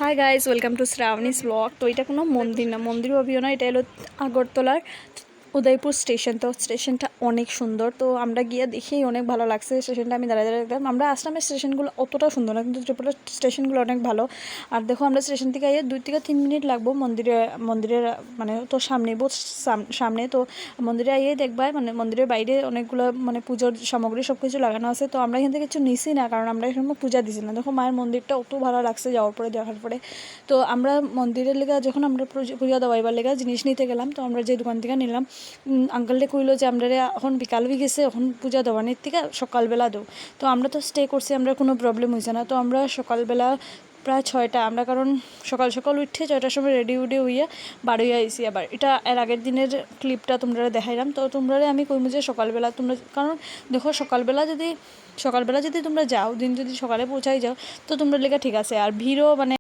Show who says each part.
Speaker 1: Hi guys, welcome to Shrabani's blog. তো এটা কোনো মন্দির না, মন্দির ভাবিও না, এটা হলো আগরতলার উদয়পুর স্টেশন। তো স্টেশনটা অনেক সুন্দর। তো আমরা গিয়ে দেখেই অনেক ভালো লাগছে স্টেশনটা। আমি দাঁড়িয়ে দাঁড়িয়ে দেখলাম। আমরা আসামের স্টেশনগুলো অতটা সুন্দর না, কিন্তু ত্রিপুরার স্টেশনগুলো অনেক ভালো। আর দেখো, আমরা স্টেশন থেকে আইয়ে 2 থেকে 3 মিনিট লাগবো মন্দিরের মানে তো সামনে বহুত সামনে। তো মন্দিরে আইয়ে দেখবা মানে মন্দিরের বাইরে অনেকগুলো মানে পুজোর সামগ্রী সব কিছু লাগানো আছে। তো আমরা এখান থেকে কিছু নিছি না, কারণ আমরা এখানে পূজা দিছি না। দেখো, মায়ের মন্দিরটা অত ভালো লাগছে যাওয়ার পরে, দেখার পরে। তো আমরা মন্দিরের লেগে যখন আমরা পূজা দেওয়াইবার লেগে জিনিস নিতে গেলাম, তো আমরা যে দোকান থেকে নিলাম, আঙ্কেলটা কইলো যে আমরা এখন বিকাল হয়ে গেছে, এখন পূজা দেওয়ানির থেকে সকালবেলা দেও। তো আমরা তো স্টে করছি, আমরা কোনো প্রবলেম হয়েছে না। তো আমরা সকালবেলা প্রায় 6টা, আমরা কারণ সকাল সকাল উঠে 6টার সময় রেডি হইয়া বার হইয়া আইসি। আবার এটা এর আগের দিনের ক্লিপটা তোমরা দেখাইলাম। তো তোমরা আমি কইমু যে সকালবেলা তোমরা, কারণ দেখো সকালবেলা যদি তোমরা যাও, দিন যদি সকালে পৌঁছাই যাও, তো তোমরা লেগে ঠিক আছে। আর ভিড়ও মানে